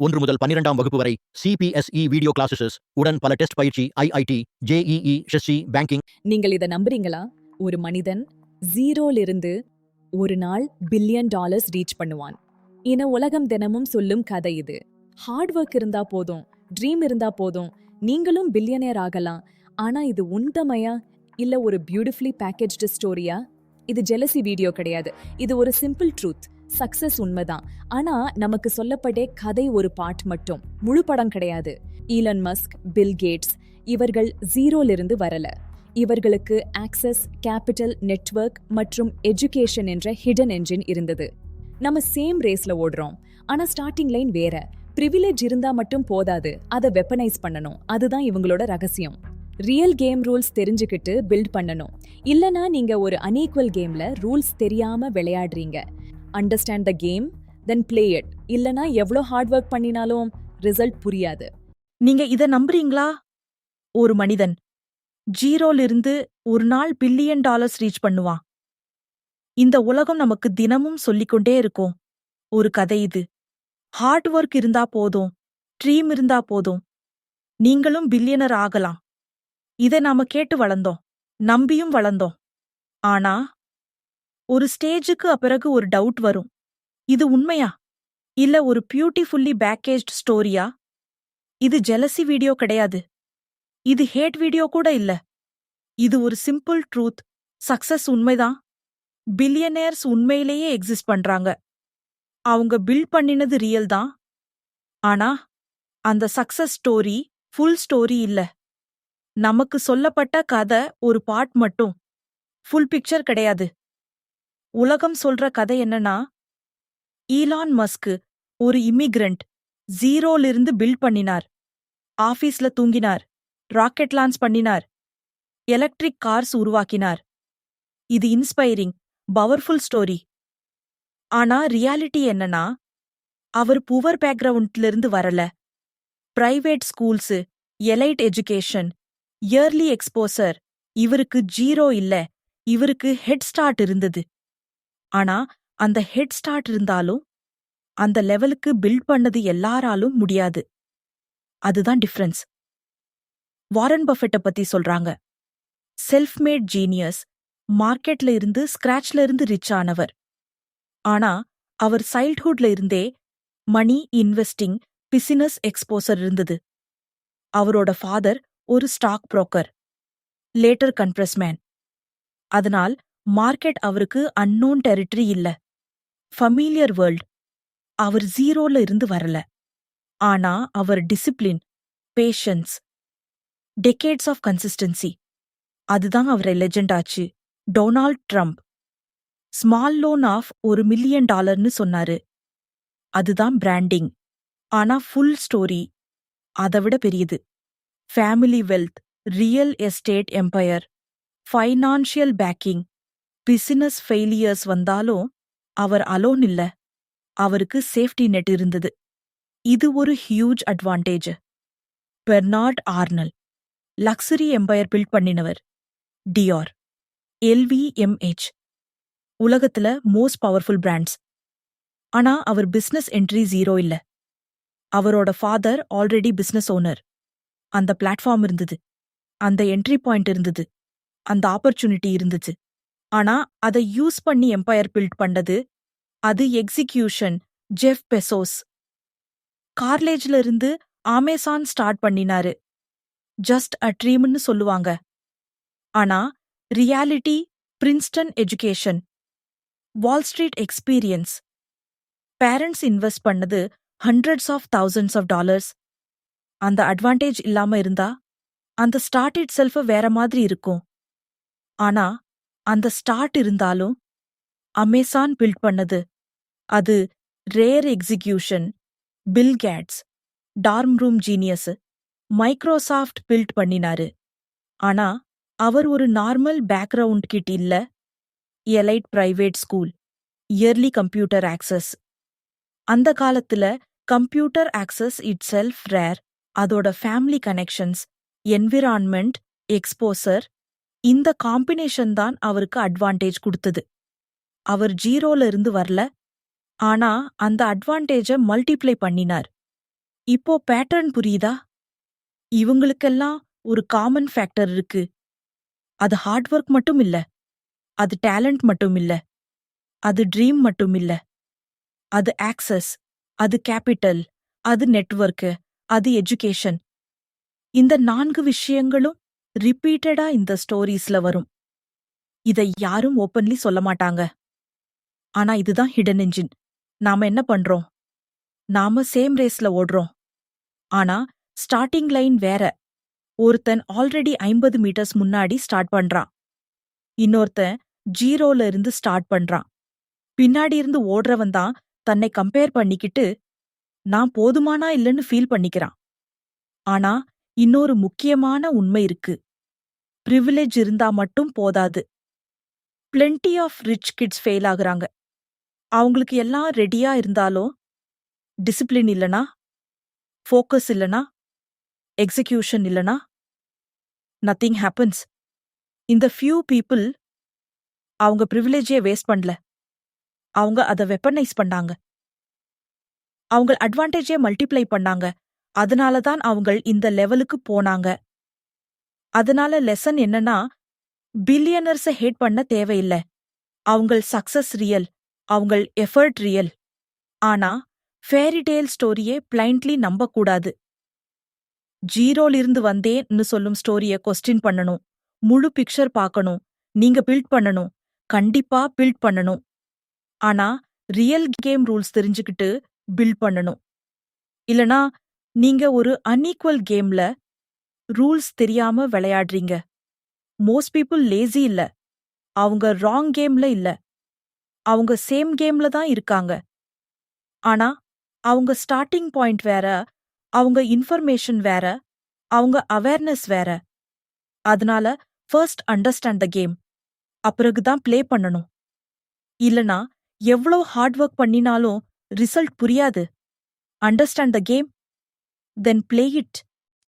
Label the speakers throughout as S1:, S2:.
S1: 1 முதல் 12ஆம் வகுப்பு வரை CPSE வீடியோ கிளாஸஸ் உடன் பல டெஸ்ட் பயிற்சி IIT, JEE, SSC, பேங்கிங்.
S2: நீங்கள் இதை நம்புறீங்களா? ஒரு மனிதன் ஜீரோலிருந்து ஒரு நாள் பில்லியன் டாலர்ஸ் ரீச் பண்ணுவான். உலகம் தினமும் சொல்லும் கதை இது. ஹார்ட் ஒர்க் இருந்தா போதும், ட்ரீம் இருந்தா போதும், நீங்களும் பில்லியனர் ஆகலாம். ஆனா இது உண்மையா இல்ல ஒரு பியூட்டிஃபுல்லி பேக்கேஜ்டு ஸ்டோரியா? இது ஜெலசி வீடியோ கிடையாது. இது ஒரு சிம்பிள் ட்ரூத். சக்சஸ் உண்மைதான். ஆனா நமக்கு சொல்லப்பட்டே கதை ஒரு பார்ட் மட்டும், முழு படம் கிடையாது. ஈலன் மஸ்க், பில் கேட்ஸ் இவர்கள் ஜீரோலிருந்து வரல. இவர்களுக்கு ஆக்சஸ், கேபிட்டல், நெட்வொர்க் மற்றும் எஜுகேஷன் என்ற ஹிடன் என்ஜின் இருந்தது. நம்ம சேம் ரேஸ்ல ஓடுறோம், ஆனா ஸ்டார்டிங் லைன் வேற. பிரிவிலேஜ் இருந்தா மட்டும் போதாது, அதை வெப்பனைஸ் பண்ணணும். அதுதான் இவங்களோட ரகசியம். ரியல் கேம் ரூல்ஸ் தெரிஞ்சுக்கிட்டு பில்ட் பண்ணணும். இல்லனா நீங்க ஒரு அன்ஈக்குவல் கேம்ல ரூல்ஸ் தெரியாம விளையாடுறீங்க. Understand the game, then play it. இல்லனா எவ்வளோ ஹார்ட் ஒர்க் பண்ணினாலும் ரிசல்ட் புரியாது.
S3: நீங்க இத நம்புறீங்களா? ஒரு மனிதன் ஜீரோலிருந்து ஒரு நாள் பில்லியன் டாலர்ஸ் ரீச் பண்ணுவான். இந்த உலகம் நமக்கு தினமும் சொல்லிக்கொண்டே இருக்கும் ஒரு கதை இது. ஹார்ட் ஒர்க் இருந்தா போதும், ட்ரீம் இருந்தா போதும், நீங்களும் பில்லியனர் ஆகலாம். இதை நாம கேட்டு வளர்ந்தோம், நம்பியும் வளர்ந்தோம். ஆனா ஒரு ஸ்டேஜுக்கு பிறகு ஒரு டவுட் வரும். இது உண்மையா இல்ல ஒரு பியூட்டிஃபுல்லி பேக்கேஜ்ட் ஸ்டோரியா? இது ஜெலசி வீடியோ கிடையாது. இது ஹேட் வீடியோ கூட இல்ல. இது ஒரு சிம்பிள் ட்ரூத். சக்சஸ் உண்மைதான். பில்லியனேர்ஸ் உண்மையிலேயே எக்ஸிஸ்ட் பண்றாங்க. அவங்க பில்ட் பண்ணினது ரியல் தான். ஆனா அந்த சக்சஸ் ஸ்டோரி ஃபுல் ஸ்டோரி இல்ல. நமக்கு சொல்லப்பட்ட கதை ஒரு பார்ட் மட்டும், ஃபுல் பிக்சர் கிடையாது. உலகம் சொல்ற கதை என்னன்னா, ஈலான் மஸ்க் ஒரு இமிகிரண்ட், ஜீரோலிருந்து பில்ட் பண்ணினார். ஆபீஸ்ல தூங்கினார், ராக்கெட் லான்ச் பண்ணினார், எலக்ட்ரிக் கார்ஸ் உருவாக்கினார். இது இன்ஸ்பைரிங், பவர்ஃபுல் ஸ்டோரி. ஆனா ரியாலிட்டி என்னன்னா, அவர் புவர் பேக்ரவுண்ட்லிருந்து வரல. Private schools, elite education, early exposure இவருக்கு ஜீரோ இல்ல. இவருக்கு ஹெட் ஸ்டார்ட் இருந்தது. ஆனா அந்த ஹெட் ஸ்டார்ட் இருந்தாலும் அந்த லெவலுக்கு பில்ட் பண்ணது எல்லாராலும் முடியாது. அதுதான் டிஃபரன்ஸ். வாரன் பஃபெட்ட பத்தி சொல்றாங்க. செல்ஃப் மேட் ஜீனியஸ், மார்க்கெட்ல இருந்து ஸ்கிராச்ல இருந்து ரிச் ஆனவர். ஆனா அவர் சைல்ட்ஹுட்ல இருந்தே மணி, இன்வெஸ்டிங், பிசினஸ் எக்ஸ்போசர் இருந்தது. அவரோட ஃபாதர் ஒரு ஸ்டாக் புரோக்கர், லேட்டர் கன்ப்ரஸ்மேன். அதனால் மார்க்கெட் அவருக்கு அன்னோன் டெரிட்டரி இல்ல, ஃபமீலியர் வேர்ல்ட். அவர் ஜீரோல இருந்து வரல. ஆனா அவர் discipline, patience, decades of consistency, அதுதான் அவரை லெஜெண்ட் ஆச்சு. Donald Trump small loan of $1 million சொன்னாரு. அதுதான் பிராண்டிங். ஆனா ஃபுல் ஸ்டோரி அதைவிட பெரியது. Family wealth, real estate empire, financial backing. Business failures வந்தாலும் அவர் அலோன் இல்ல. அவருக்கு சேஃப்டி நெட் இருந்தது. இது ஒரு huge advantage. Bernard Arnault luxury empire build பண்ணினவர். டியோர், LVMH உலகத்துல மோஸ்ட் பவர்ஃபுல் பிராண்ட்ஸ். ஆனா அவர் பிசினஸ் என்ட்ரி ஜீரோ இல்ல. அவரோட ஃபாதர் ஆல்ரெடி பிசினஸ் ஓனர். அந்த பிளாட்ஃபார்ம் இருந்தது, அந்த என்ட்ரி பாயிண்ட் இருந்தது, அந்த ஆப்பர்ச்சுனிட்டி இருந்துச்சு. ஆனா அதை யூஸ் பண்ணி எம்பையர் பில்ட் பண்ணது, அது எக்ஸிகியூஷன். ஜெஃப் பெசோஸ் கார்லேஜ்ல இருந்து அமேசான் ஸ்டார்ட் பண்ணினாரு. ஜஸ்ட் அ ட்ரீம்னு சொல்லுவாங்க. ஆனா reality Princeton education, Wall Street experience. Parents invest பண்ணது hundreds of thousands of dollars. அந்த அட்வான்டேஜ் இல்லாம இருந்தா அந்த ஸ்டார்ட் இட் செல்ஃப் வேற மாதிரி இருக்கும். ஆனா அந்த ஸ்டார்ட் இருந்தாலும் அமேசான் பில்ட் பண்ணது, அது rare execution. Bill Gates dorm room genius, Microsoft build பண்ணினாரு. ஆனா அவர் ஒரு நார்மல் பேக்ரவுண்ட் கிட் இல்ல. Elite private school, early computer access. அந்த காலத்துல computer access itself rare. அதோட ஃபேமிலி கனெக்ஷன்ஸ், என்விரான்மெண்ட், எக்ஸ்போசர், இந்த காம்பினேஷன் தான் அவருக்கு அட்வான்டேஜ் கொடுத்தது. அவர் ஜீரோல இருந்து வரல. ஆனா அந்த அட்வான்டேஜை மல்டிப்ளை பண்ணினார். இப்போ பேட்டர்ன் புரியுதா? இவங்களுக்கெல்லாம் ஒரு காமன் ஃபேக்டர் இருக்கு. அது ஹார்ட் ஒர்க் மட்டும் இல்ல. அது டேலண்ட் மட்டும் இல்ல. அது ட்ரீம் மட்டும் இல்ல. அது ஆக்சஸ், அது கேபிட்டல், அது நெட்வொர்க், அது எஜுகேஷன். இந்த 4 விஷயங்களும் ரிப்பீட்டடா இந்த ஸ்டோரீஸ்ல வரும். இதை யாரும் ஓப்பன்லி சொல்ல மாட்டாங்க. ஆனா இதுதான் ஹிடன் என்ஜின். நாம என்ன பண்றோம்? நாம சேம் ரேஸ்ல ஓடுறோம். ஆனா ஸ்டார்டிங் லைன் வேற. ஒருத்தன் ஆல்ரெடி 50 மீட்டர்ஸ் முன்னாடி ஸ்டார்ட் பண்றான். இன்னொருத்தன் 0ல இருந்து ஸ்டார்ட் பண்றான். பின்னாடி இருந்து ஓடுறவன் தான் தன்னை கம்பேர் பண்ணிக்கிட்டு நான் போதுமானா இல்லைன்னு ஃபீல் பண்ணிக்கிறான். ஆனா இன்னொரு முக்கியமான உண்மை இருக்கு. பிரிவிலேஜ் இருந்தா மட்டும் போதாது. Plenty of rich kids fail ஆகுறாங்க. அவங்களுக்கு எல்லாம் ரெடியா இருந்தாலும் டிசிப்ளின் இல்லனா, ஃபோக்கஸ் இல்லனா, எக்ஸிகியூஷன் இல்லனா நத்திங் ஹேப்பன்ஸ். இந்த ஃபியூ பீப்புள் அவங்க பிரிவிலேஜே வேஸ்ட் பண்ணல. அவங்க அதை வெப்பனைஸ் பண்ணாங்க. அவங்க அட்வான்டேஜே மல்டிப்ளை பண்ணாங்க. அதனால தான் அவங்க இந்த லெவலுக்கு போனாங்க. அதனால லெசன் என்னன்னா, பில்லியனர்ஸை ஹேட் பண்ண தேவையில்ல. அவங்கள் சக்சஸ் ரியல், அவங்கள் எஃபர்ட் ரியல். ஆனா ஃபேரிடேல் ஸ்டோரியே பிளைண்ட்லி நம்பக்கூடாது. 0லிருந்து வந்தேன்னு சொல்லும் ஸ்டோரிய கொஸ்டின் பண்ணணும். முழு பிக்சர் பார்க்கணும். நீங்க பில்ட் பண்ணணும். கண்டிப்பா பில்ட் பண்ணணும். ஆனா ரியல் கேம் ரூல்ஸ் தெரிஞ்சுக்கிட்டு பில்ட் பண்ணணும். இல்லனா நீங்க ஒரு அன்ஈக்குவல் கேம்ல ரூல்ஸ் தெரியாம விளையாடுறீங்க. மோஸ்ட் பீப்புள் லேசி இல்ல. அவங்க ராங் கேம்ல இல்ல. அவங்க சேம் கேம்ல தான் இருக்காங்க. ஆனா அவங்க ஸ்டார்டிங் பாயிண்ட் வேற, அவங்க இன்ஃபர்மேஷன் வேற, அவங்க அவேர்னஸ் வேற. அதனால ஃபர்ஸ்ட் அண்டர்ஸ்டாண்ட் த கேம். அப்புறகுதான் ப்ளே பண்ணணும். இல்லனா எவ்வளோ ஹார்ட் ஒர்க் பண்ணினாலும் ரிசல்ட் புரியாது. Understand the game, then play it.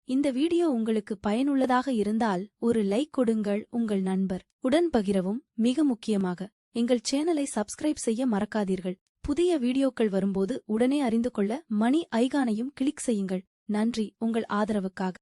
S4: இந்த வீடியோ உங்களுக்கு பயனுள்ளதாக இருந்தால் ஒரு லைக் கொடுங்கள். உங்கள் நண்பர் உடன் பகிரவும். மிக முக்கியமாக எங்கள் சேனலை சப்ஸ்கிரைப் செய்ய மறக்காதீர்கள். புதிய வீடியோக்கள் வரும்போது உடனே அறிந்து கொள்ள மணி ஐகானையும் கிளிக் செய்யுங்கள். நன்றி உங்கள் ஆதரவுக்காக.